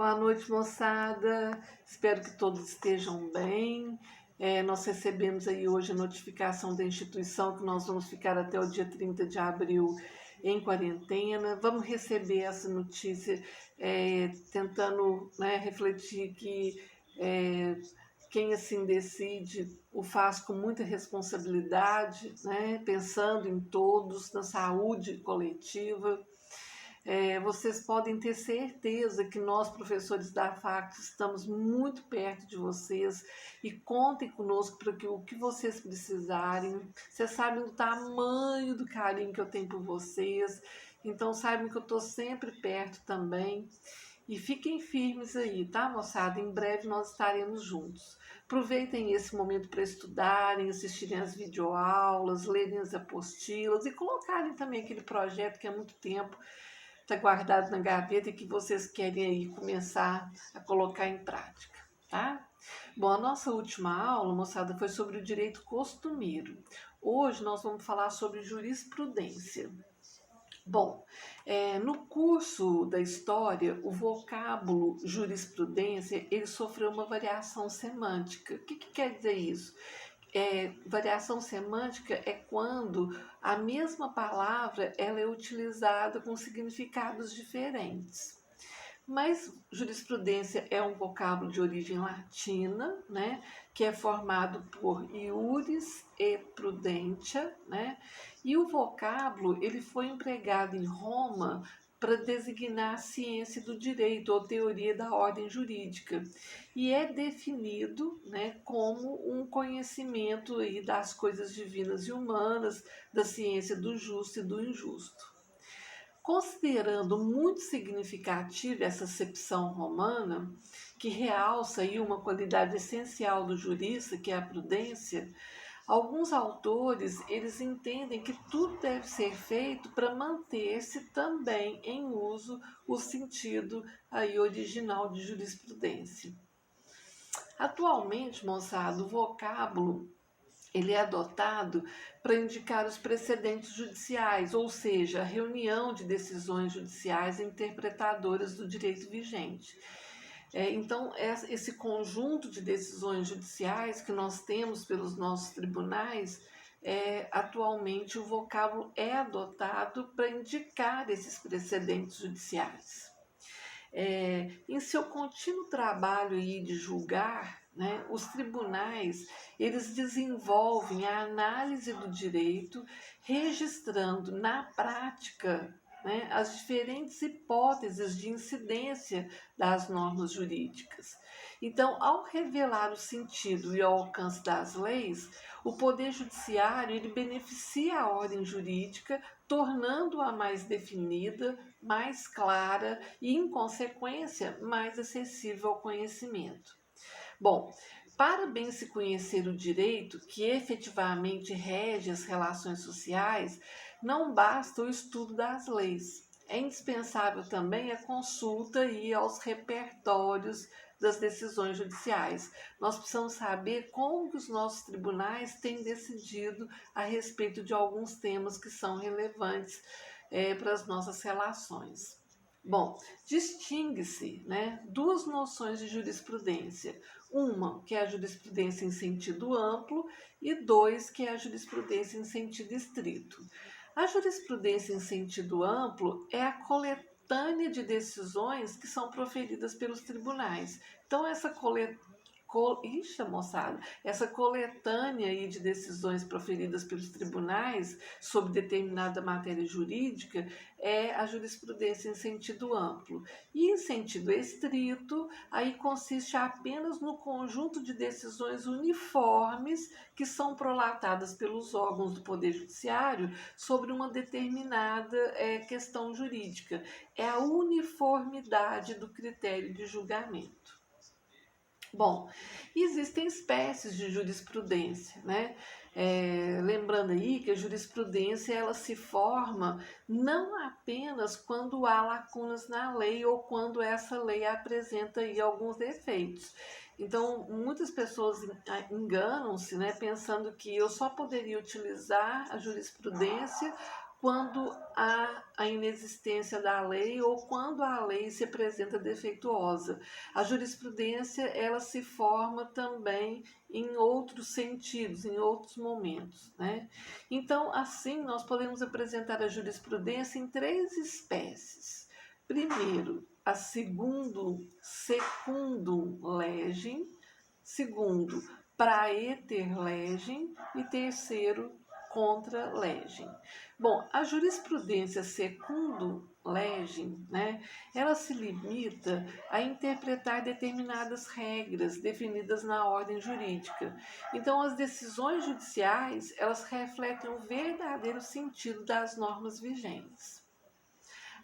Boa noite, moçada. Espero que todos estejam bem. Nós recebemos aí hoje a notificação da instituição que nós vamos ficar até o dia 30 de abril em quarentena. Vamos receber essa notícia tentando, né, refletir que quem assim decide o faz com muita responsabilidade, né, pensando em todos, na saúde coletiva. Vocês podem ter certeza que nós, professores da FACT, estamos muito perto de vocês e contem conosco para que o que vocês precisarem. Vocês sabem o tamanho do carinho que eu tenho por vocês, então saibam que eu estou sempre perto também. E fiquem firmes aí, tá, moçada? Em breve nós estaremos juntos. Aproveitem esse momento para estudarem, assistirem as videoaulas, lerem as apostilas e colocarem também aquele projeto que há muito tempo está guardado na gaveta e que vocês querem aí começar a colocar em prática, tá? Bom, a nossa última aula, moçada, foi sobre o direito costumeiro. Hoje nós vamos falar sobre jurisprudência. Bom, no curso da história, o vocábulo jurisprudência, ele sofreu uma variação semântica. O que quer dizer isso? Variação semântica é quando a mesma palavra ela é utilizada com significados diferentes. Mas jurisprudência é um vocábulo de origem latina, né, que é formado por iuris e prudentia, né, e o vocábulo ele foi empregado em Roma para designar a ciência do direito ou teoria da ordem jurídica e é definido, né, como um conhecimento aí das coisas divinas e humanas, da ciência do justo e do injusto. Considerando muito significativa essa acepção romana, que realça aí uma qualidade essencial do jurista, que é a prudência, alguns autores eles entendem que tudo deve ser feito para manter-se também em uso o sentido aí original de jurisprudência. Atualmente, moçada, o vocábulo ele é adotado para indicar os precedentes judiciais, ou seja, a reunião de decisões judiciais interpretadoras do direito vigente. Então, esse conjunto de decisões judiciais que nós temos pelos nossos tribunais, atualmente o vocábulo é adotado para indicar esses precedentes judiciais. Em seu contínuo trabalho aí de julgar, né, os tribunais eles desenvolvem a análise do direito, registrando na prática, né, as diferentes hipóteses de incidência das normas jurídicas. Então, ao revelar o sentido e o alcance das leis, o Poder Judiciário ele beneficia a ordem jurídica, tornando-a mais definida, mais clara e, em consequência, mais acessível ao conhecimento. Bom, para bem se conhecer o direito que efetivamente rege as relações sociais, não basta o estudo das leis. É indispensável também a consulta e aos repertórios das decisões judiciais. Nós precisamos saber como que os nossos tribunais têm decidido a respeito de alguns temas que são relevantes para as nossas relações. Bom, distingue-se, né, duas noções de jurisprudência. Uma, que é a jurisprudência em sentido amplo, e dois, que é a jurisprudência em sentido estrito. A jurisprudência em sentido amplo é a coletânea de decisões que são proferidas pelos tribunais. Então, essa coletânea aí de decisões proferidas pelos tribunais sobre determinada matéria jurídica é a jurisprudência em sentido amplo. E em sentido estrito, aí consiste apenas no conjunto de decisões uniformes que são prolatadas pelos órgãos do Poder Judiciário sobre uma determinada questão jurídica. É a uniformidade do critério de julgamento. Bom, existem espécies de jurisprudência, né? Lembrando aí que a jurisprudência ela se forma não apenas quando há lacunas na lei ou quando essa lei apresenta aí alguns defeitos. Então, muitas pessoas enganam-se, né, pensando que eu só poderia utilizar a jurisprudência quando há a inexistência da lei ou quando a lei se apresenta defeituosa. A jurisprudência, ela se forma também em outros sentidos, em outros momentos, né? Então, assim, nós podemos apresentar a jurisprudência em três espécies. Primeiro, a secundum legem, segundo, praeter legem e terceiro, contra legem. Bom, a jurisprudência secundum legem, né, ela se limita a interpretar determinadas regras definidas na ordem jurídica. Então, as decisões judiciais, elas refletem o verdadeiro sentido das normas vigentes.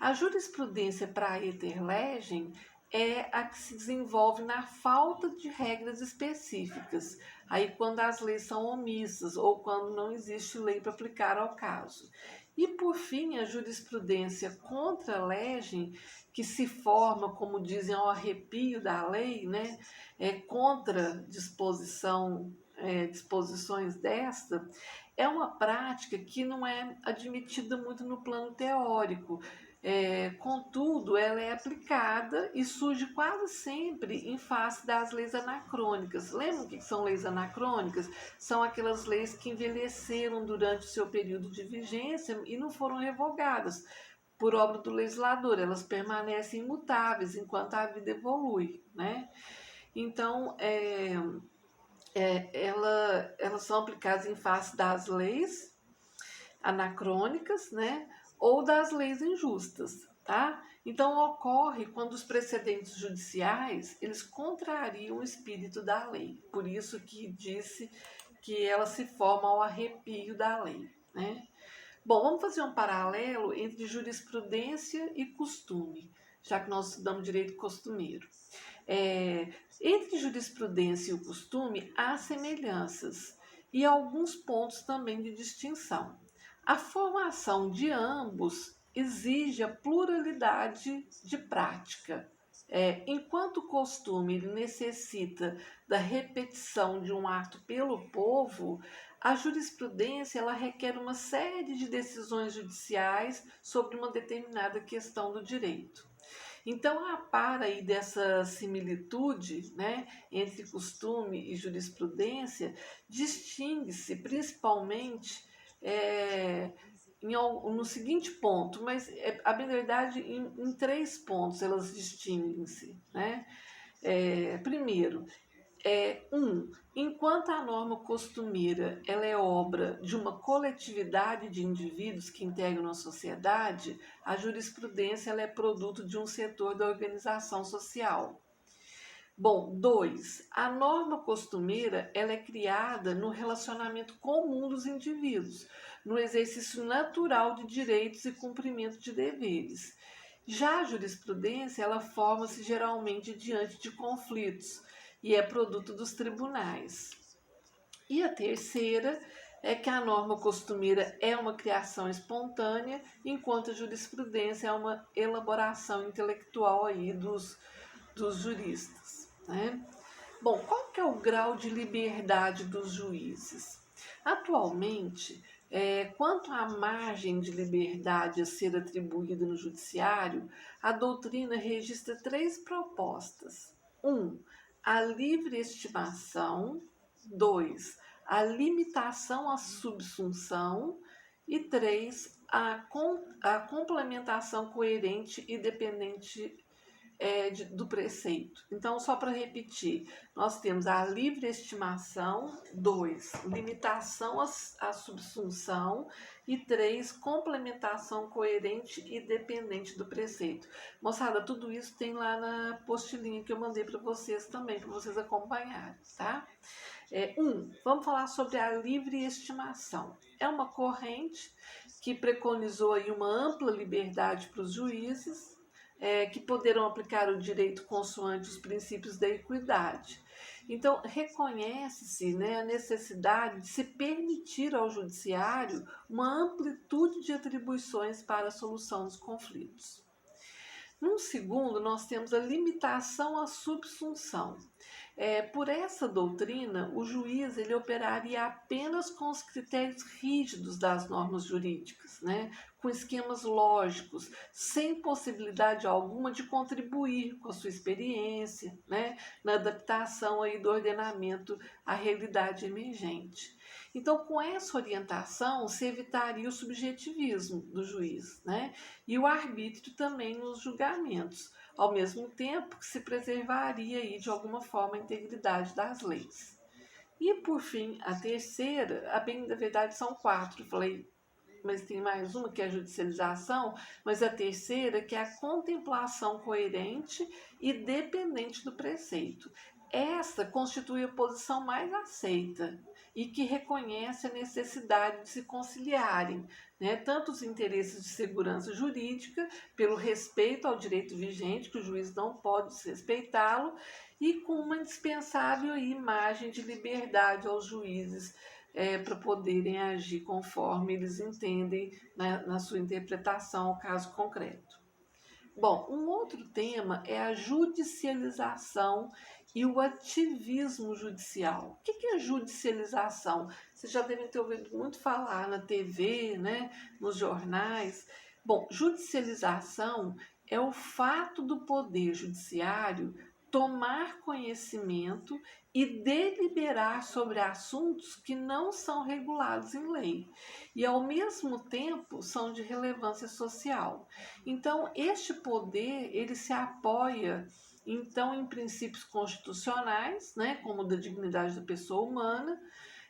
A jurisprudência praeter legem é a que se desenvolve na falta de regras específicas, aí quando as leis são omissas ou quando não existe lei para aplicar ao caso. E por fim, a jurisprudência contra legem, que se forma, como dizem, ao arrepio da lei, né, contra disposições desta, é uma prática que não é admitida muito no plano teórico. Contudo, ela é aplicada e surge quase sempre em face das leis anacrônicas. Lembram o que são leis anacrônicas? São aquelas leis que envelheceram durante o seu período de vigência e não foram revogadas por obra do legislador. Elas permanecem imutáveis enquanto a vida evolui, né? Então, elas são aplicadas em face das leis anacrônicas, né? Ou das leis injustas, tá? Então, ocorre quando os precedentes judiciais, eles contrariam o espírito da lei. Por isso que disse que ela se forma ao arrepio da lei, né? Bom, vamos fazer um paralelo entre jurisprudência e costume, já que nós estudamos direito costumeiro. Entre jurisprudência e o costume, há semelhanças e alguns pontos também de distinção. A formação de ambos exige a pluralidade de prática. Enquanto o costume ele necessita da repetição de um ato pelo povo, a jurisprudência ela requer uma série de decisões judiciais sobre uma determinada questão do direito. Então, a par aí dessa similitude, né, entre costume e jurisprudência, distingue-se principalmente no seguinte ponto, mas a verdade em três pontos elas distinguem-se, né? Primeiro, enquanto a norma costumeira ela é obra de uma coletividade de indivíduos que integram a sociedade, a jurisprudência ela é produto de um setor da organização social. Bom, 2. A norma costumeira ela é criada no relacionamento comum dos indivíduos, no exercício natural de direitos e cumprimento de deveres. Já a jurisprudência ela forma-se geralmente diante de conflitos e é produto dos tribunais. E a terceira é que a norma costumeira é uma criação espontânea, enquanto a jurisprudência é uma elaboração intelectual aí dos juristas, né? Bom, qual que é o grau de liberdade dos juízes? Atualmente, quanto à margem de liberdade a ser atribuída no judiciário, a doutrina registra três propostas. 1. A livre estimação. 2. A limitação à subsunção. E 3. A complementação coerente e dependente do preceito. Então, só para repetir, nós temos a livre estimação, 2, limitação à subsunção e 3, complementação coerente e dependente do preceito. Moçada, tudo isso tem lá na postilinha que eu mandei para vocês também, para vocês acompanharem, tá? Vamos falar sobre a livre estimação. É uma corrente que preconizou aí uma ampla liberdade para os juízes, que poderão aplicar o direito consoante os princípios da equidade. Então, reconhece-se, né, a necessidade de se permitir ao judiciário uma amplitude de atribuições para a solução dos conflitos. Num segundo, nós temos a limitação à subsunção. Por essa doutrina, o juiz ele operaria apenas com os critérios rígidos das normas jurídicas, né? Com esquemas lógicos, sem possibilidade alguma de contribuir com a sua experiência, né? Na adaptação aí do ordenamento à realidade emergente. Então, com essa orientação, se evitaria o subjetivismo do juiz, né? E o arbítrio também nos julgamentos, ao mesmo tempo que se preservaria aí, de alguma forma, a integridade das leis. E, por fim, a terceira, na verdade são quatro, falei, mas tem mais uma que é a judicialização, mas a terceira que é a contemplação coerente e dependente do preceito. Esta constitui a posição mais aceita e que reconhece a necessidade de se conciliarem, né, tanto os interesses de segurança jurídica, pelo respeito ao direito vigente, que o juiz não pode desrespeitá-lo, e com uma indispensável imagem de liberdade aos juízes para poderem agir conforme eles entendem, né, na sua interpretação ao caso concreto. Bom, um outro tema é a judicialização e o ativismo judicial. O que é judicialização? Vocês já devem ter ouvido muito falar na TV, né, nos jornais. Bom, judicialização é o fato do poder judiciário tomar conhecimento e deliberar sobre assuntos que não são regulados em lei e, ao mesmo tempo, são de relevância social. Então, este poder, ele se apoia, então, em princípios constitucionais, né, como o da dignidade da pessoa humana,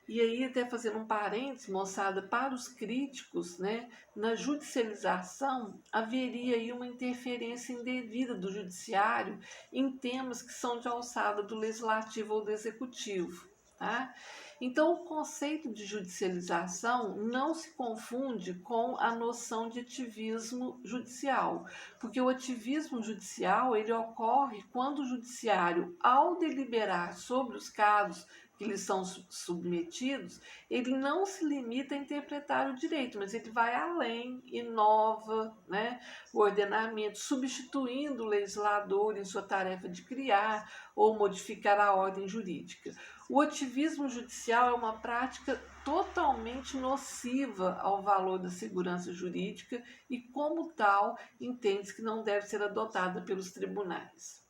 e aí, até fazendo um parênteses, moçada, para os críticos, né, na judicialização haveria aí uma interferência indevida do judiciário em temas que são de alçada do legislativo ou do executivo. Tá? Então, o conceito de judicialização não se confunde com a noção de ativismo judicial, porque o ativismo judicial ele ocorre quando o judiciário, ao deliberar sobre os casos que lhes são submetidos, ele não se limita a interpretar o direito, mas ele vai além, inova, né, o ordenamento, substituindo o legislador em sua tarefa de criar ou modificar a ordem jurídica. O ativismo judicial é uma prática totalmente nociva ao valor da segurança jurídica e, como tal, entende-se que não deve ser adotada pelos tribunais.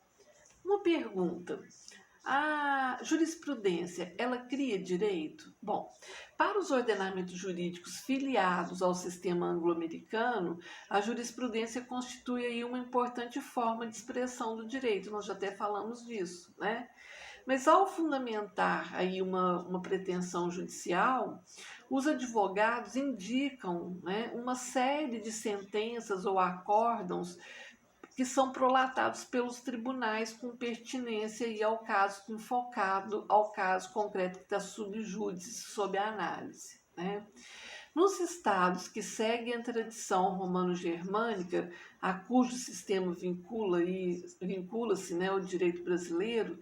Uma pergunta: a jurisprudência, ela cria direito? Bom, para os ordenamentos jurídicos filiados ao sistema anglo-americano, a jurisprudência constitui aí uma importante forma de expressão do direito, nós já até falamos disso, né? Mas ao fundamentar aí uma pretensão judicial, os advogados indicam, né, uma série de sentenças ou acórdãos que são prolatados pelos tribunais com pertinência aí ao caso enfocado, ao caso concreto que está sob júdice, sob análise, né? Nos estados que seguem a tradição romano-germânica, a cujo sistema vincula-se, né, ao direito brasileiro,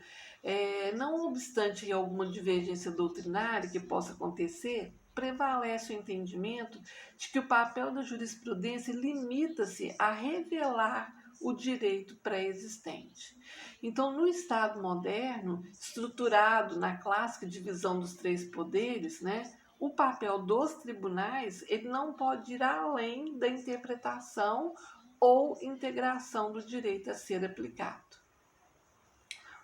não obstante alguma divergência doutrinária que possa acontecer, prevalece o entendimento de que o papel da jurisprudência limita-se a revelar o direito pré-existente. Então, no Estado moderno, estruturado na clássica divisão dos três poderes, né, o papel dos tribunais ele não pode ir além da interpretação ou integração do direito a ser aplicado.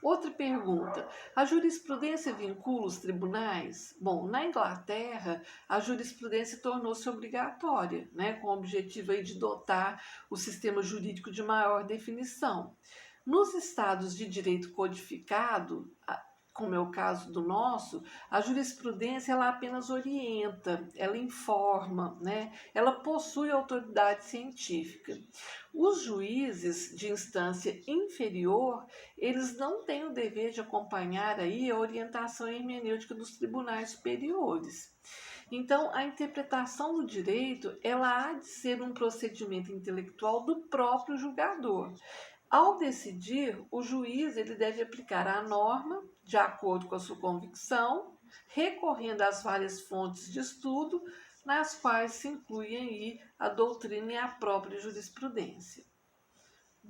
Outra pergunta: a jurisprudência vincula os tribunais? Bom, na Inglaterra, a jurisprudência tornou-se obrigatória, né, com o objetivo aí de dotar o sistema jurídico de maior definição. Nos estados de direito codificado, como é o caso do nosso, a jurisprudência ela apenas orienta, ela informa, né? Ela possui autoridade científica. Os juízes de instância inferior, eles não têm o dever de acompanhar aí a orientação hermenêutica dos tribunais superiores. Então, a interpretação do direito, ela há de ser um procedimento intelectual do próprio julgador. Ao decidir, o juiz ele deve aplicar a norma de acordo com a sua convicção, recorrendo às várias fontes de estudo, nas quais se incluem aí a doutrina e a própria jurisprudência.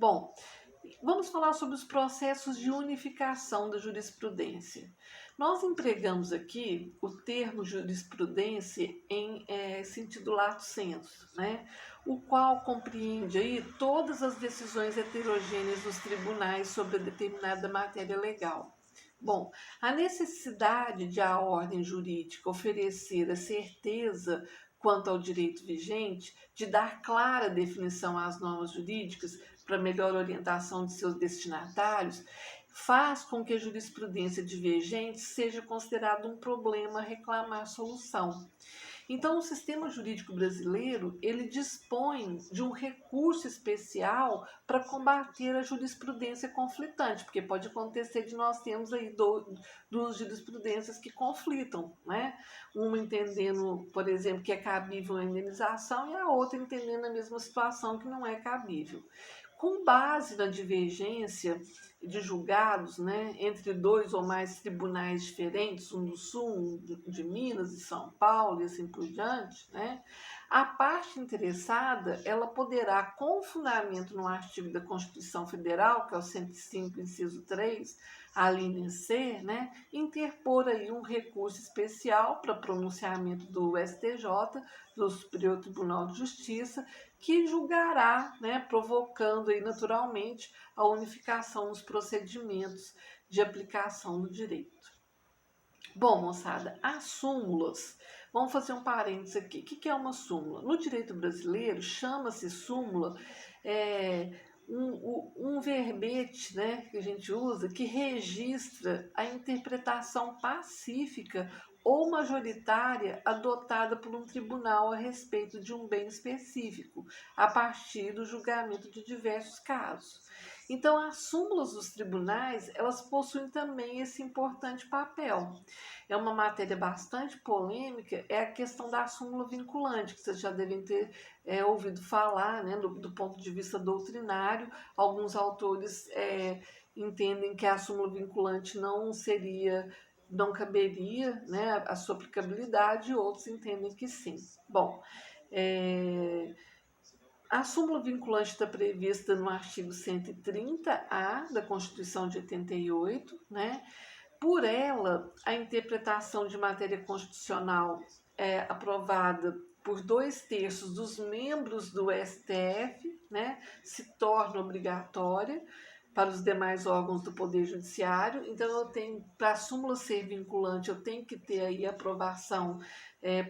Bom, vamos falar sobre os processos de unificação da jurisprudência. Nós empregamos aqui o termo jurisprudência em sentido lato sensu, né? O qual compreende aí todas as decisões heterogêneas dos tribunais sobre determinada matéria legal. Bom, a necessidade de a ordem jurídica oferecer a certeza quanto ao direito vigente, de dar clara definição às normas jurídicas para melhor orientação de seus destinatários, faz com que a jurisprudência divergente seja considerado um problema a reclamar solução. Então, o sistema jurídico brasileiro, ele dispõe de um recurso especial para combater a jurisprudência conflitante, porque pode acontecer de nós termos aí duas jurisprudências que conflitam, né? Uma entendendo, por exemplo, que é cabível a indenização e a outra entendendo a mesma situação que não é cabível. Com base na divergência de julgados, né, entre dois ou mais tribunais diferentes, um do Sul, um de Minas e São Paulo e assim por diante, né, a parte interessada ela poderá, com fundamento no artigo da Constituição Federal, que é o 105, inciso 3, a linha C, né, interpor aí um recurso especial para pronunciamento do STJ, do Superior Tribunal de Justiça, que julgará, né, provocando aí naturalmente a unificação nos procedimentos de aplicação do direito. Bom, moçada, as súmulas, vamos fazer um parênteses aqui. O que é uma súmula? No direito brasileiro, chama-se súmula um verbete, né, que a gente usa que registra a interpretação pacífica ou majoritária adotada por um tribunal a respeito de um bem específico, a partir do julgamento de diversos casos. Então, as súmulas dos tribunais, elas possuem também esse importante papel. É uma matéria bastante polêmica, é a questão da súmula vinculante, que vocês já devem ter ouvido falar, né, do ponto de vista doutrinário. Alguns autores entendem que a súmula vinculante não caberia, né, a sua aplicabilidade, e outros entendem que sim. Bom, a súmula vinculante está prevista no artigo 130-A da Constituição de 88, né? Por ela, a interpretação de matéria constitucional aprovada por 2/3 dos membros do STF, né, se torna obrigatória para os demais órgãos do Poder Judiciário. Então, para a súmula ser vinculante, eu tenho que ter aí a aprovação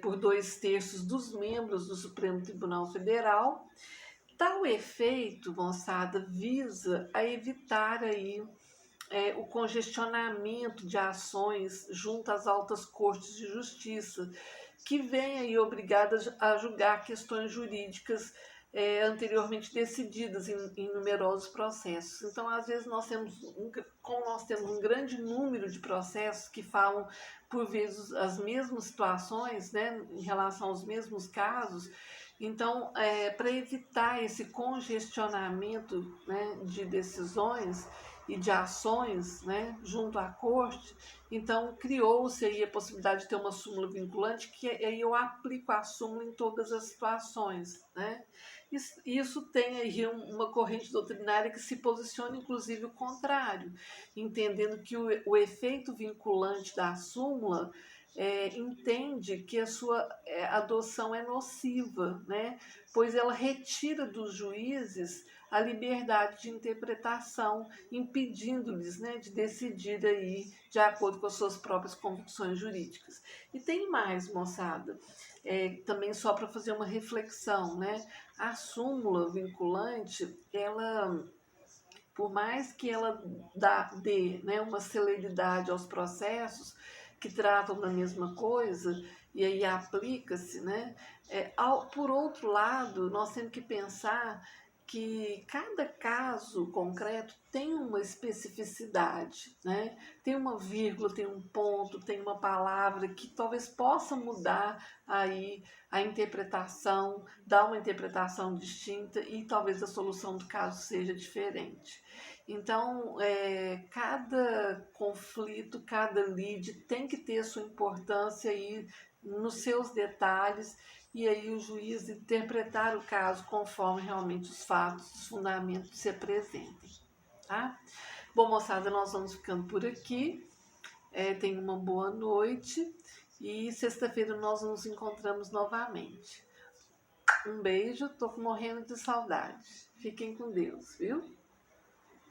por 2/3 dos membros do Supremo Tribunal Federal. Tal efeito, moçada, visa a evitar aí o congestionamento de ações junto às altas cortes de justiça, que vêm aí obrigadas a julgar questões jurídicas anteriormente decididas em numerosos processos. Então, às vezes, como nós temos um grande número de processos que falam, por vezes, as mesmas situações, né, em relação aos mesmos casos. Então, para evitar esse congestionamento, né, de decisões e de ações, né, junto à corte, então criou-se aí a possibilidade de ter uma súmula vinculante, que aí eu aplico a súmula em todas as situações, né? Isso tem aí uma corrente doutrinária que se posiciona inclusive o contrário, entendendo que o efeito vinculante da súmula entende que a sua adoção é nociva, né? Pois ela retira dos juízes a liberdade de interpretação, impedindo-lhes, né, de decidir aí de acordo com as suas próprias convicções jurídicas. E tem mais, moçada, também só para fazer uma reflexão, né? A súmula vinculante, ela, por mais que ela dê, né, uma celeridade aos processos que tratam da mesma coisa, e aí aplica-se, né? Por outro lado, nós temos que pensar que cada caso concreto tem uma especificidade, né? Tem uma vírgula, tem um ponto, tem uma palavra que talvez possa mudar aí a interpretação, dar uma interpretação distinta e talvez a solução do caso seja diferente. Então, cada conflito, cada lide tem que ter sua importância aí nos seus detalhes e aí o juiz interpretar o caso conforme realmente os fatos, os fundamentos se apresentem, tá? Bom, moçada, nós vamos ficando por aqui. Tenha uma boa noite e sexta-feira nós nos encontramos novamente. Um beijo, tô morrendo de saudade. Fiquem com Deus, viu?